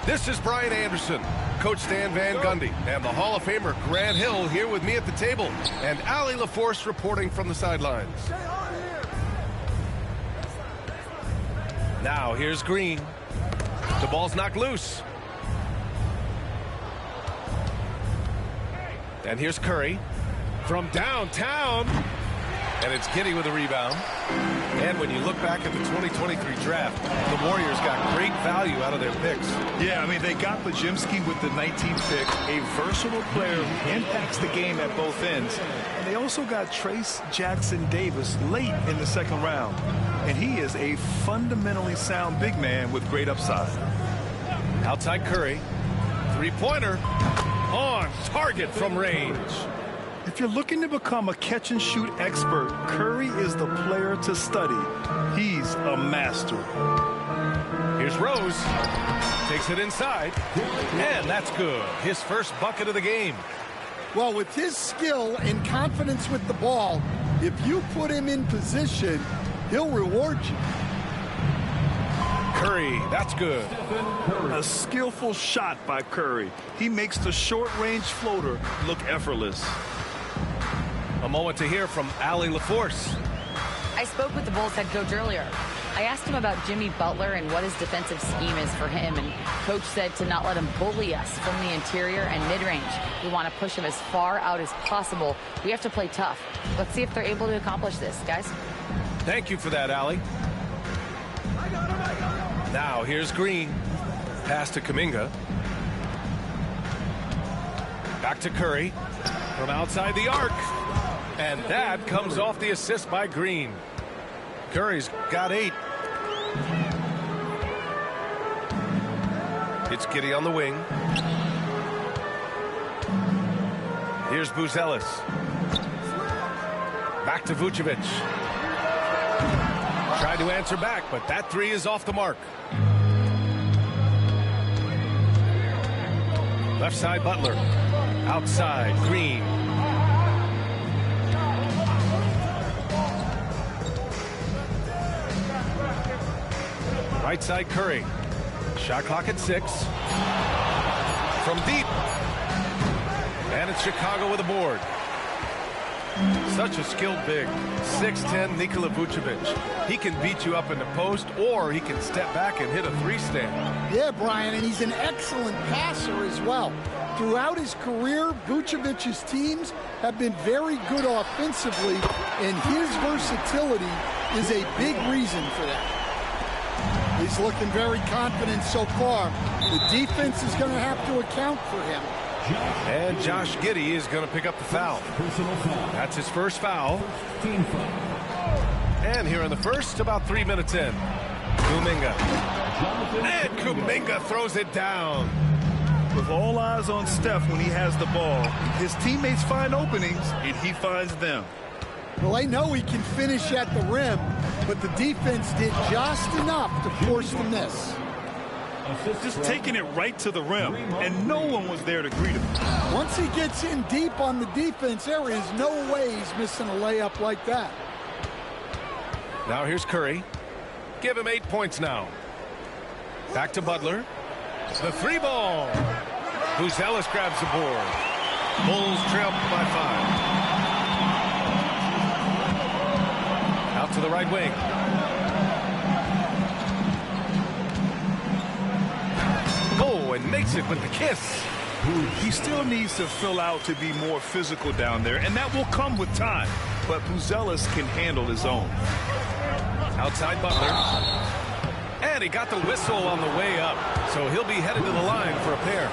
This is Brian Anderson, Coach Stan Van Gundy, and the Hall of Famer Grant Hill here with me at the table, and Allie LaForce reporting from the sidelines. Now here's Green. The ball's knocked loose. And here's Curry from downtown. And it's Giddey with a rebound. And when you look back at the 2023 draft, the Warriors got great value out of their picks. Yeah, I mean, they got Bajimski with the 19th pick, a versatile player who impacts the game at both ends. And they also got Trace Jackson Davis late in the second round. And he is a fundamentally sound big man with great upside. Outside Curry. Three-pointer on target from range. If you're looking to become a catch-and-shoot expert, Curry is the player to study. He's a master. Here's Rose. Takes it inside. And that's good. His first bucket of the game. Well, with his skill and confidence with the ball, if you put him in position, he'll reward you. Curry, that's good. A skillful shot by Curry. He makes the short-range floater look effortless. A moment to hear from Allie LaForce. I spoke with the Bulls head coach earlier. I asked him about Jimmy Butler and what his defensive scheme is for him, and coach said to not let him bully us from the interior and mid-range. We want to push him as far out as possible. We have to play tough. Let's see if they're able to accomplish this, guys. Thank you for that, Allie. Now here's Green. Pass to Kuminga. Back to Curry from outside the arc. And that comes off the assist by Green. Curry's got 8. It's Giddey on the wing. Here's Buzelis. Back to Vucevic. Tried to answer back, but that 3 is off the mark. Left side Butler. Outside Green. Right side Curry. Shot clock at 6. From deep. And it's Chicago with a board. Such a skilled big. 6'10" Nikola Vucevic. He can beat you up in the post, or he can step back and hit a 3-stand. Yeah, Brian, and he's an excellent passer as well. Throughout his career, Vucevic's teams have been very good offensively, and his versatility is a big reason for that. He's looking very confident so far. The defense is going to have to account for him. And Josh Giddey is going to pick up the foul. That's his first foul. And here in the first, about 3 minutes in, Kuminga. And Kuminga throws it down. With all eyes on Steph when he has the ball, his teammates find openings, and he finds them. Well, they know he can finish at the rim, but the defense did just enough to force the miss. Just taking it right to the rim, and no one was there to greet him. Once he gets in deep on the defense, there is no way he's missing a layup like that. Now here's Curry. Give him 8 points now. Back to Butler. The 3-ball. Buzelis grabs the board. Bulls trail by 5. Out to the right wing. Oh, and makes it with the kiss. He still needs to fill out to be more physical down there, and that will come with time. But Buzelis can handle his own. Outside Butler. And he got the whistle on the way up, so he'll be headed to the line for a pair.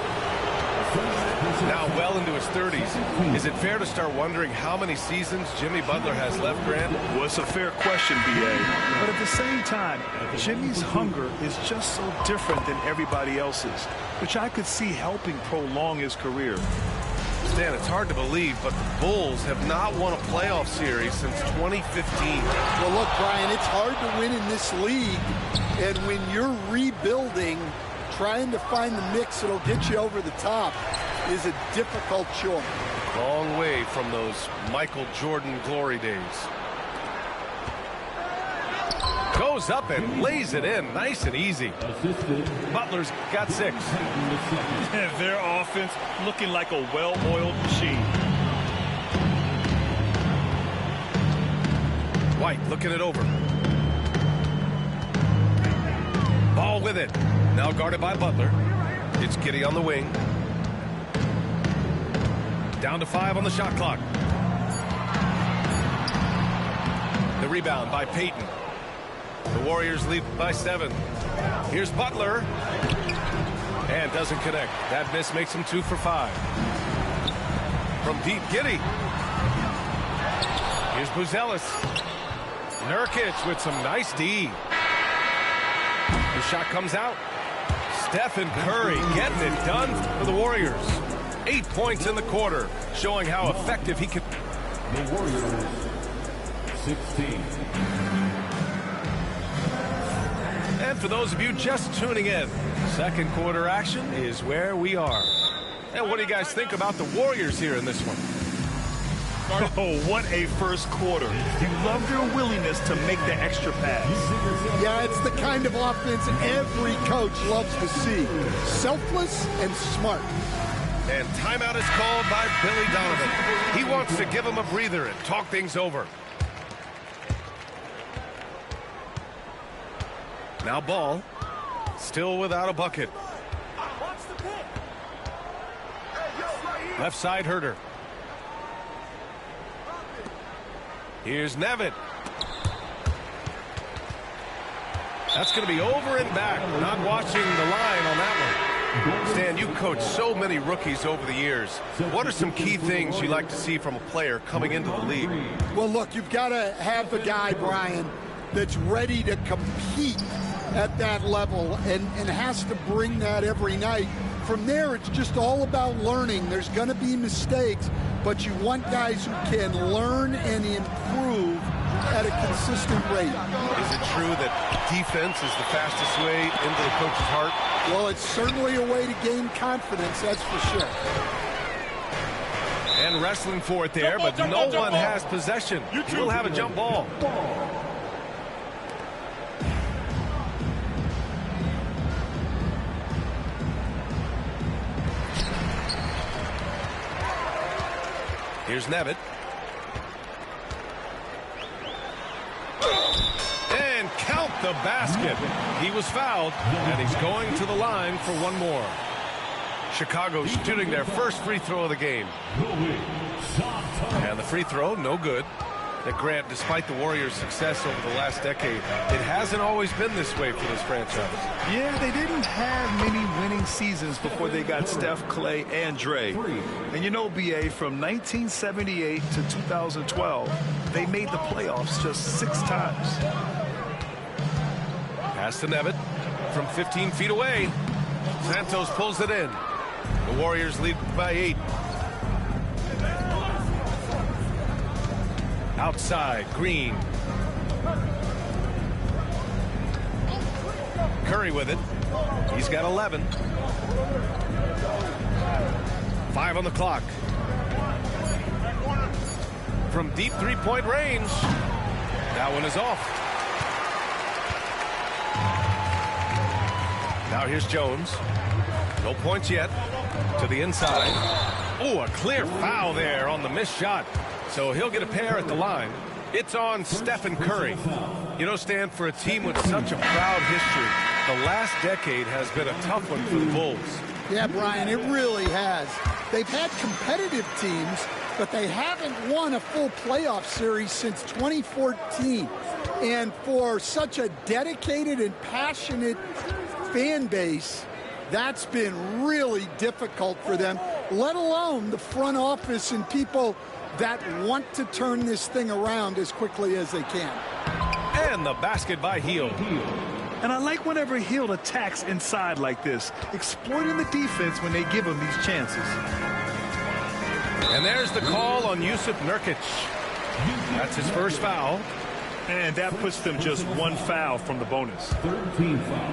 Now well into his 30s. Is it fair to start wondering how many seasons Jimmy Butler has left, Grant? Well, it's a fair question, B.A. But at the same time, Jimmy's hunger is just so different than everybody else's, which I could see helping prolong his career. Stan, it's hard to believe, but the Bulls have not won a playoff series since 2015. Well, look, Brian, it's hard to win in this league, and when you're rebuilding, trying to find the mix that'll get you over the top is a difficult chore. Long way from those Michael Jordan glory days. Goes up and lays it in, nice and easy. Butler's got 6. Their offense looking like a well-oiled machine. White looking it over. Ball with it. Now guarded by Butler. It's Giddey on the wing. Down to 5 on the shot clock. The rebound by Payton. The Warriors lead by 7. Here's Butler. And doesn't connect. That miss makes him 2 for 5. From deep, Giddey. Here's Buzelis. Nurkic with some nice D. The shot comes out. Stephen Curry getting it done for the Warriors. 8 points in the quarter, showing how effective he can. The Warriors, 16. And for those of you just tuning in, second quarter action is where we are. And what do you guys think about the Warriors here in this one? Oh, what a first quarter. You love their willingness to make the extra pass. Yeah, it's the kind of offense every coach loves to see. Selfless and smart. And timeout is called by Billy Donovan. He wants to give him a breather and talk things over. Now Ball, still without a bucket. Left side Herter. Here's Nevitt. That's going to be over and back. Not watching the line on that one. Stan, you coached so many rookies over the years. What are some key things you like to see from a player coming into the league? Well, look, you've got to have a guy, Brian, that's ready to compete at that level and has to bring that every night. From there, it's just all about learning. There's going to be mistakes, but you want guys who can learn and improve at a consistent rate. Is it true that defense is the fastest way into the coach's heart? Well, it's certainly a way to gain confidence, that's for sure. And wrestling for it there, but no one has possession. We'll have a jump ball. Here's Nevitt. And count the basket. He was fouled, and he's going to the line for one more. Chicago shooting their first free throw of the game. And the free throw, no good. That Grant, despite the Warriors' success over the last decade, it hasn't always been this way for this franchise. Yeah, they didn't have many winning seasons before they got Steph, Clay, and Dre. And you know, B.A., from 1978 to 2012, they made the playoffs just 6 times. Pass to Nevitt from 15 feet away. Santos pulls it in. The Warriors lead by 8. Outside, Green. Curry with it. He's got 11. 5 on the clock. From deep three-point range. That one is off. Now here's Jones. No points yet. To the inside. Oh, a clear foul there on the missed shot. So he'll get a pair at the line. It's on Stephen Curry. You know, Stan, for a team with such a proud history, the last decade has been a tough one for the Bulls. Yeah, Brian, it really has. They've had competitive teams, but they haven't won a full playoff series since 2014. And for such a dedicated and passionate fan base, that's been really difficult for them, let alone the front office and people that want to turn this thing around as quickly as they can. And the basket by Hield. And I like whenever Hield attacks inside like this, exploiting the defense when they give him these chances. And there's the call on Jusuf Nurkic. That's his first foul. And that puts them just one foul from the bonus. 13 foul.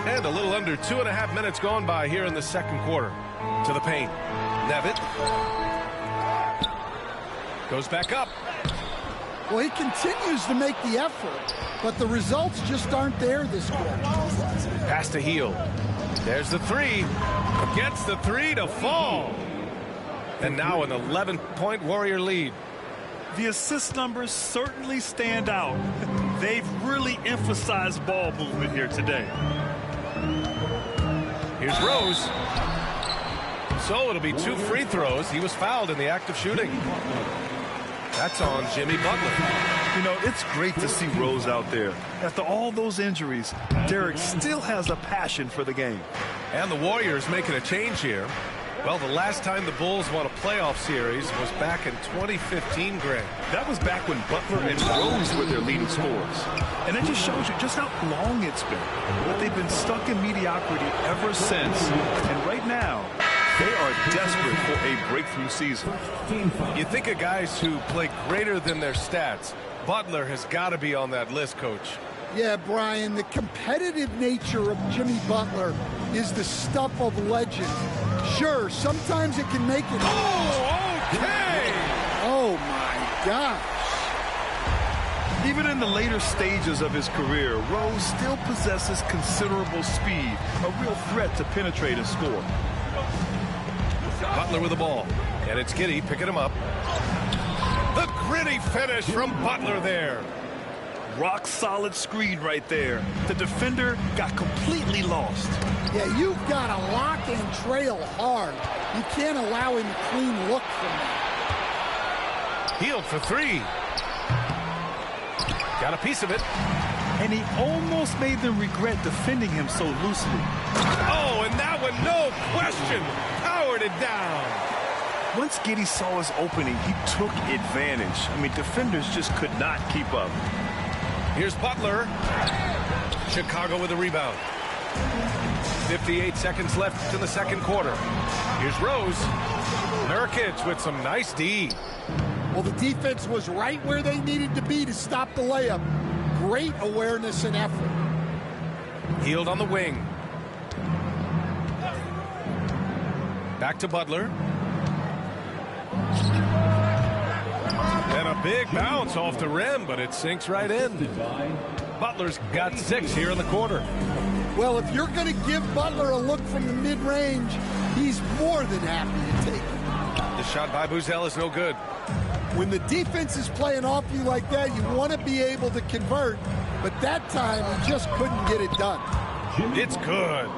And a little under 2.5 minutes gone by here in the second quarter. To the paint. Nevitt. Goes back up. Well, he continues to make the effort, but the results just aren't there this quarter. Pass to Hield. There's the three. Gets the three to fall. And now an 11-point Warrior lead. The assist numbers certainly stand out. They've really emphasized ball movement here today. Here's Rose. So it'll be 2 free throws. He was fouled in the act of shooting. That's on Jimmy Butler. You know, it's great to see Rose out there. After all those injuries, Derek still has a passion for the game. And the Warriors making a change here. Well, the last time the Bulls won a playoff series was back in 2015, Greg. That was back when Butler and Rose were their leading scorers. And it just shows you just how long it's been. But they've been stuck in mediocrity ever since. And right now, they are desperate for a breakthrough season. You think of guys who play greater than their stats. Butler has got to be on that list, Coach. Yeah, Brian, the competitive nature of Jimmy Butler is the stuff of legend. Sure, sometimes it can make it. Oh, okay! Oh, my gosh. Even in the later stages of his career, Rose still possesses considerable speed, a real threat to penetrate and score. Butler with the ball, and it's Giddey picking him up. The gritty finish from Butler there. Rock solid screen right there. The defender got completely lost. Yeah, you've got to lock and trail hard. You can't allow him a clean look from that. Hield for 3. Got a piece of it. And he almost made them regret defending him so loosely. Oh, and that one, no question, powered it down. Once Giddey saw his opening, he took advantage. I mean, defenders just could not keep up. Here's Butler. Chicago with a rebound. 58 seconds left in the second quarter. Here's Rose. Nurkic with some nice D. Well, the defense was right where they needed to be to stop the layup. Great awareness and effort. Hield on the wing. Back to Butler. And a big bounce off the rim, but it sinks right in. Butler's got 6 here in the quarter. Well, if you're going to give Butler a look from the mid-range, he's more than happy to take it. The shot by Buzel is no good. When the defense is playing off you like that, you want to be able to convert, but that time he just couldn't get it done. It's good.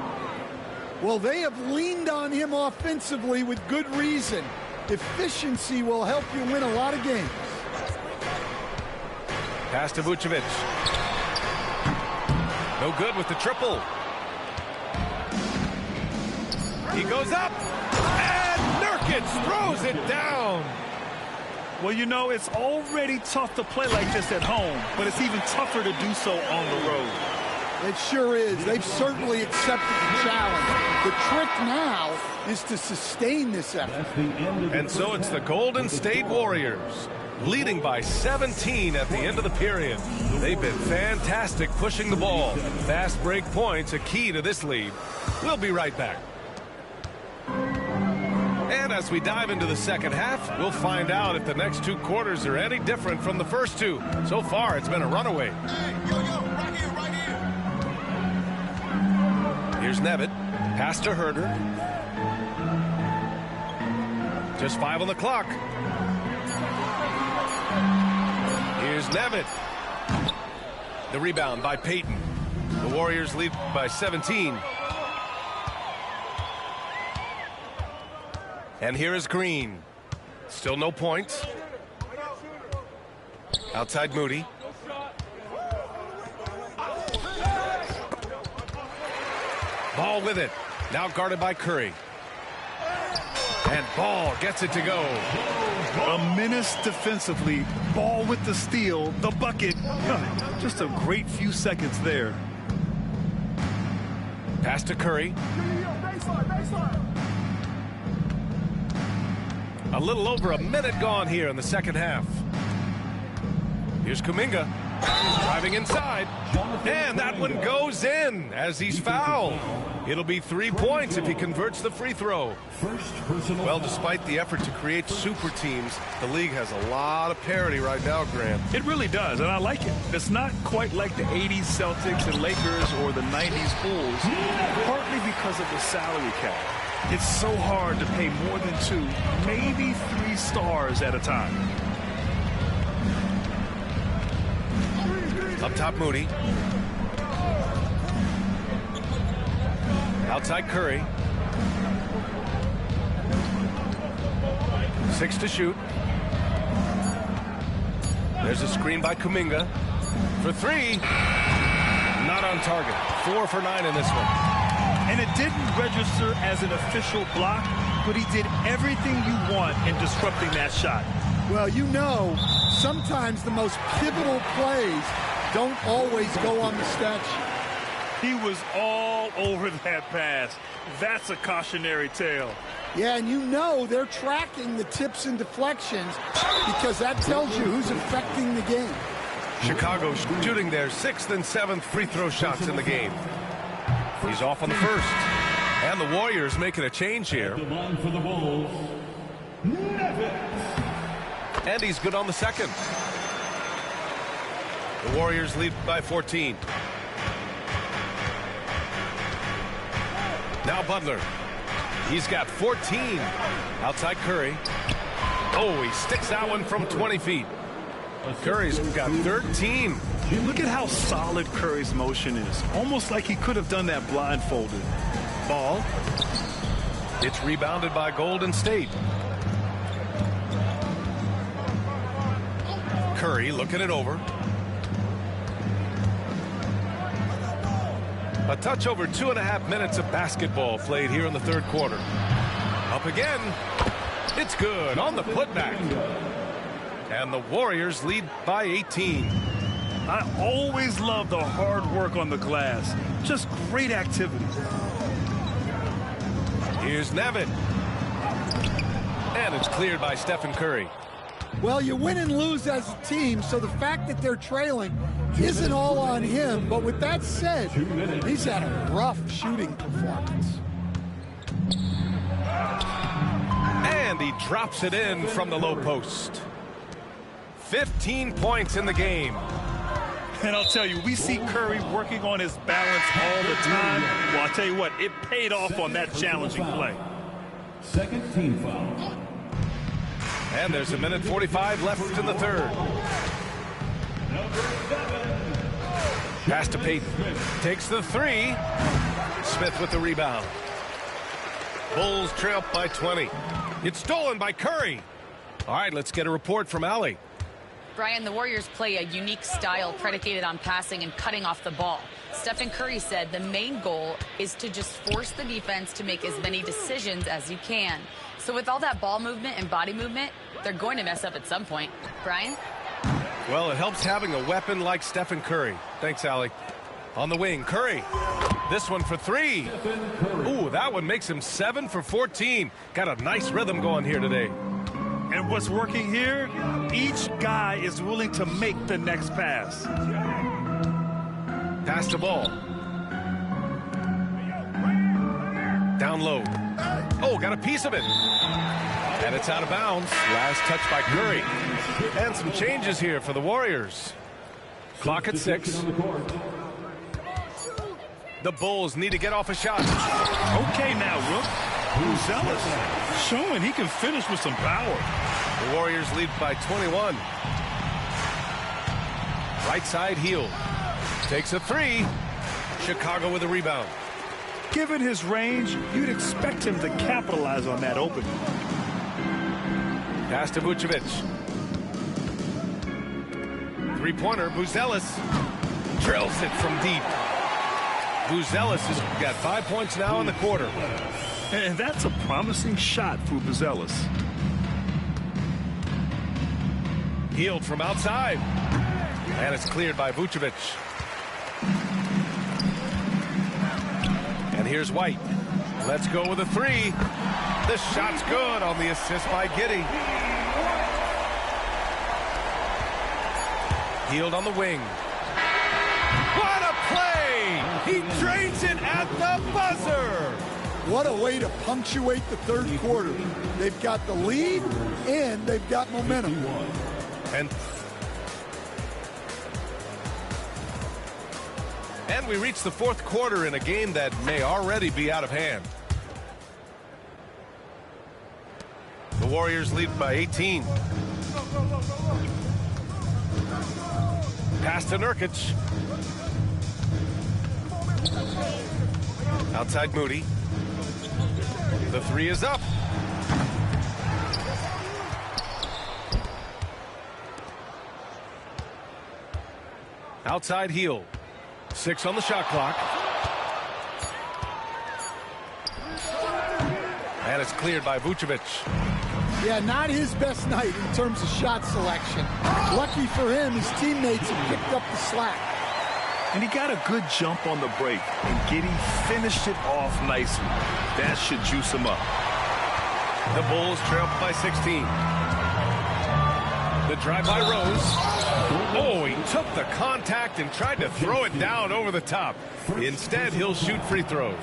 Well, they have leaned on him offensively with good reason. Efficiency will help you win a lot of games. Pass to Vucevic. No good with the triple. He goes up, and Nurkic throws it down. Well, you know, it's already tough to play like this at home, but it's even tougher to do so on the road. It sure is. They've certainly accepted the challenge. The trick now is to sustain this effort. And so it's the Golden State Warriors leading by 17 at the end of the period. They've been fantastic pushing the ball. Fast break points, a key to this lead. We'll be right back. And as we dive into the second half, we'll find out if the next 2 quarters are any different from the first 2. So far, it's been a runaway. Hey, yo, right here, right here. Here's Nevitt. Pass to Herder. Just 5 on the clock. Here's Nevitt. The rebound by Payton. The Warriors lead by 17. And here is Green. Still no points. Outside Moody. Ball with it. Now guarded by Curry. And Ball gets it to go. A menace defensively. Ball with the steal. The bucket. Just a great few seconds there. Pass to Curry. A little over a minute gone here in the second half. Here's Kuminga. Driving inside. And that one goes in as he's fouled. It'll be 3 points if he converts the free throw. Well, despite the effort to create super teams, the league has a lot of parity right now, Grant. It really does, and I like it. It's not quite like the 80s Celtics and Lakers or the 90s Bulls, partly because of the salary cap. It's so hard to pay more than 2, maybe 3 stars at a time. Up top, Moody. Outside Curry. 6 to shoot. There's a screen by Kuminga. For 3. Not on target. 4 for 9 in this one. And it didn't register as an official block, but he did everything you want in disrupting that shot. Well, you know, sometimes the most pivotal plays don't always go on the stat sheet. He was all over that pass. That's a cautionary tale. Yeah, and you know they're tracking the tips and deflections because that tells you who's affecting the game. Chicago shooting their 6th and 7th free throw shots in the game. He's off on the first. And the Warriors making a change here. The line for the Bulls, Nevitt. And he's good on the second. The Warriors lead by 14. Now Butler. He's got 14. Outside Curry. Oh, he sticks that one from 20 feet. Curry's got 13. Look at how solid Curry's motion is. Almost like he could have done that blindfolded. Ball. It's rebounded by Golden State. Curry looking it over. A touch over 2.5 minutes of basketball played here in the third quarter. Up again. It's good on the putback. And the Warriors lead by 18. I always love the hard work on the glass. Just great activity. Here's Nevitt. And it's cleared by Stephen Curry. Well, you win and lose as a team, so the fact that they're trailing isn't all on him. But with that said, he's had a rough shooting performance. And he drops it in from the low post. 15 points in the game. And I'll tell you, we see Curry working on his balance all the time. Well, I'll tell you what, it paid off on that challenging play. Second team foul. And there's 1:45 left in the third. Pass to Payton. Takes the 3. Smith with the rebound. Bulls trail by 20. It's stolen by Curry. All right, let's get a report from Allie. Brian, the Warriors play a unique style predicated on passing and cutting off the ball. Stephen Curry said the main goal is to just force the defense to make as many decisions as you can. So with all that ball movement and body movement, they're going to mess up at some point. Brian? Well, it helps having a weapon like Stephen Curry. Thanks, Allie. On the wing, Curry. This one for 3. Ooh, that one makes him 7 for 14. Got a nice rhythm going here today. And what's working here, each guy is willing to make the next pass. Pass the ball. Down low. Oh, got a piece of it. And it's out of bounds. Last touch by Curry. And some changes here for the Warriors. Clock at 6. The Bulls need to get off a shot. Okay now, Rook. Who's zealous? Showing he can finish with some power. The Warriors lead by 21. Right side heel. Takes a 3. Chicago with a rebound. Given his range, you'd expect him to capitalize on that opening. Pass to Vucevic. Three-pointer, Buzelis drills it from deep. Buzelis has got 5 points now in the quarter. And that's a promising shot for Buzelis. Healed from outside. And it's cleared by Vucevic. And here's White. Let's go with a three. The shot's good on the assist by Giddey. Healed on the wing. What a play! He drains it at the buzzer! What a way to punctuate the third quarter. They've got the lead, and they've got momentum. And we reach the fourth quarter in a game that may already be out of hand. The Warriors lead by 18. Pass to Nurkic. Outside Moody. The three is up. Outside Heel. 6 on the shot clock. And it's cleared by Vucevic. Yeah, not his best night in terms of shot selection. Lucky for him, his teammates have picked up the slack. And he got a good jump on the break, and Giddey finished it off nicely. That should juice him up. The Bulls trail by 16. The drive by Rose. Oh, he took the contact and tried to throw it down over the top. Instead, he'll shoot free throws.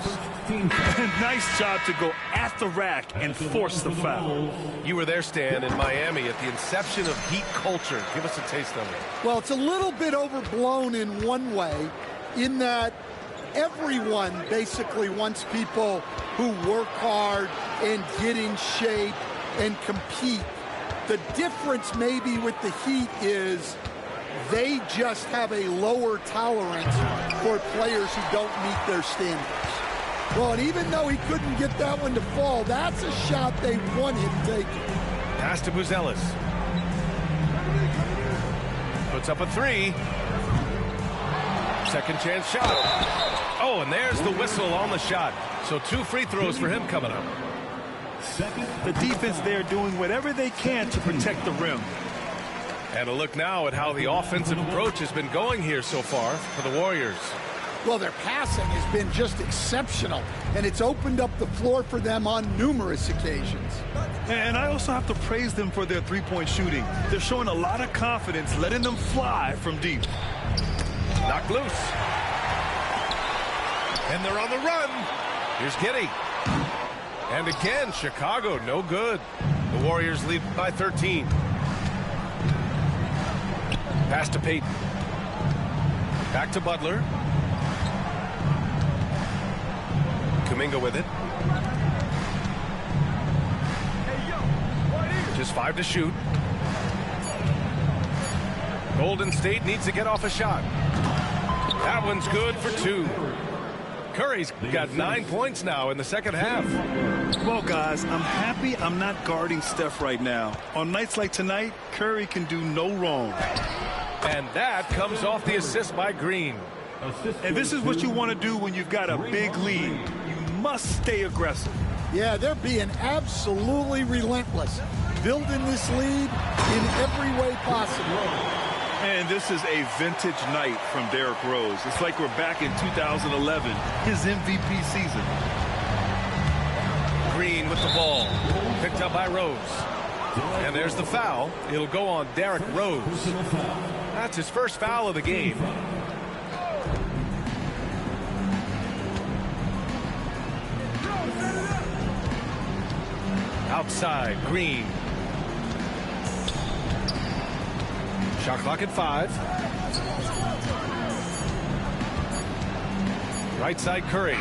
Nice job to go at the rack and force the foul. You were there, Stan, in Miami at the inception of Heat culture. Give us a taste of it. Well, it's a little bit overblown in one way, in that everyone basically wants people who work hard and get in shape and compete. The difference maybe with the Heat is they just have a lower tolerance for players who don't meet their standards. Well, and even though he couldn't get that one to fall, that's a shot they want him taking. Pass to Buzelis. Puts up a three. Second chance shot. Oh, and there's the whistle on the shot. So 2 free throws for him coming up. The defense there doing whatever they can to protect the rim. And a look now at how the offensive approach has been going here so far for the Warriors. Well, their passing has been just exceptional, and it's opened up the floor for them on numerous occasions. And I also have to praise them for their three-point shooting. They're showing a lot of confidence, letting them fly from deep. Knocked loose. And they're on the run. Here's Giddey. And again, Chicago, no good. The Warriors lead by 13. Pass to Payton. Back to Butler. Kuminga with it. Just 5 to shoot. Golden State needs to get off a shot. That one's good for 2. Curry's got 9 points now in the second half. Well, guys, I'm happy I'm not guarding Steph right now. On nights like tonight, Curry can do no wrong. And that comes off the assist by Green. And this is what you want to do when you've got a big lead. You must stay aggressive. Yeah, they're being absolutely relentless, building this lead in every way possible. And this is a vintage night from Derrick Rose. It's like we're back in 2011, his MVP season. Green with the ball. Picked up by Rose. And there's the foul. It'll go on Derrick Rose. That's his first foul of the game. Outside, Green. Shot clock at 5. Right side, Curry.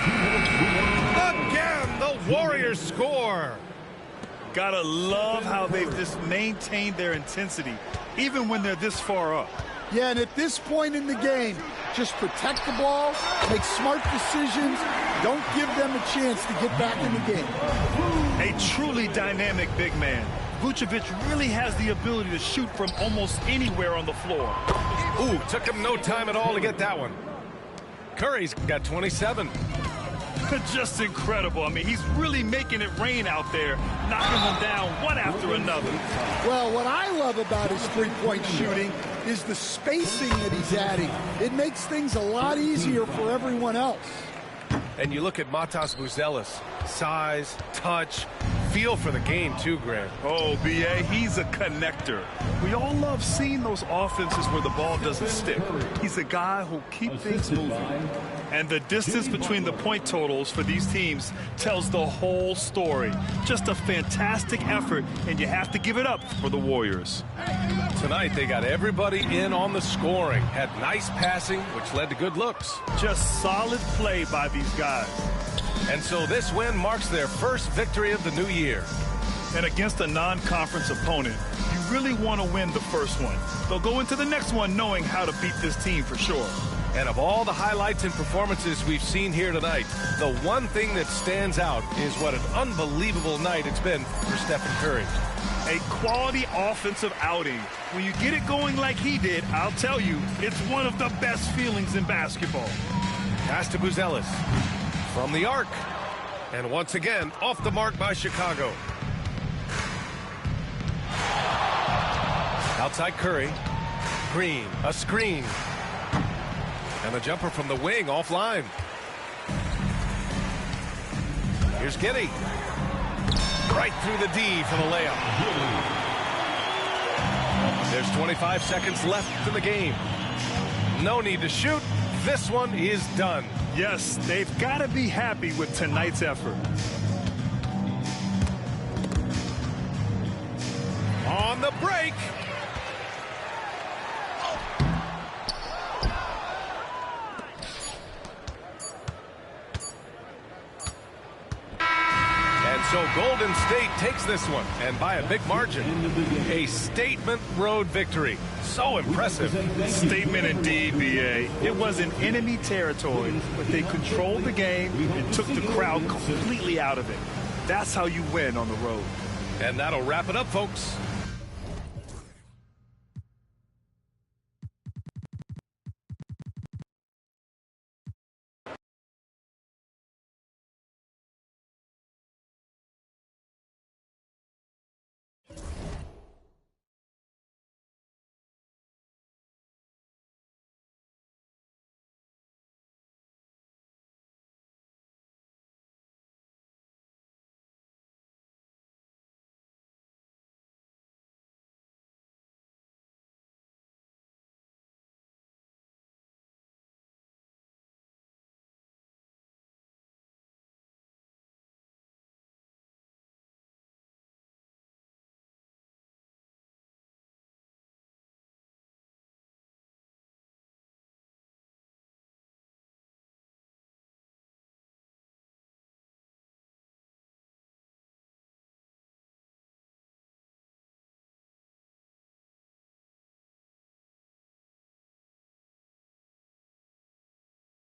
Again, the Warriors score. Gotta love how they've just maintained their intensity, even when they're this far up. Yeah, and at this point in the game, just protect the ball, make smart decisions, don't give them a chance to get back in the game. A truly dynamic big man. Vucevic really has the ability to shoot from almost anywhere on the floor. Ooh, took him no time at all to get that one. Curry's got 27. Just incredible. I mean, he's really making it rain out there, knocking them down one after another. Well, what I love about his three-point shooting is the spacing that he's adding. It makes things a lot easier for everyone else. And you look at Matas Buzelis, size, touch, feel for the game too, Grant. Oh, B.A., he's a connector. We all love seeing those offenses where the ball doesn't stick. He's a guy who'll keep things moving. And the distance between the point totals for these teams tells the whole story. Just a fantastic effort, and you have to give it up for the Warriors. Tonight, they got everybody in on the scoring. Had nice passing, which led to good looks. Just solid play by these guys. And so this win marks their first victory of the new year. And against a non-conference opponent, you really want to win the first one. They'll go into the next one knowing how to beat this team for sure. And of all the highlights and performances we've seen here tonight, the one thing that stands out is what an unbelievable night it's been for Stephen Curry. A quality offensive outing. When you get it going like he did, I'll tell you, it's one of the best feelings in basketball. Pass to Buzelis from the arc. And once again, off the mark by Chicago. Outside Curry. Green, a screen. And the jumper from the wing offline. Here's Giddey. Right through the D for the layup. There's 25 seconds left in the game. No need to shoot. This one is done. Yes, they've got to be happy with tonight's effort. On the break. So Golden State takes this one, and by a big margin. A statement road victory. So impressive. Statement indeed, B.A. It was in enemy territory, but they controlled the game and took the crowd completely out of it. That's how you win on the road. And that'll wrap it up, folks.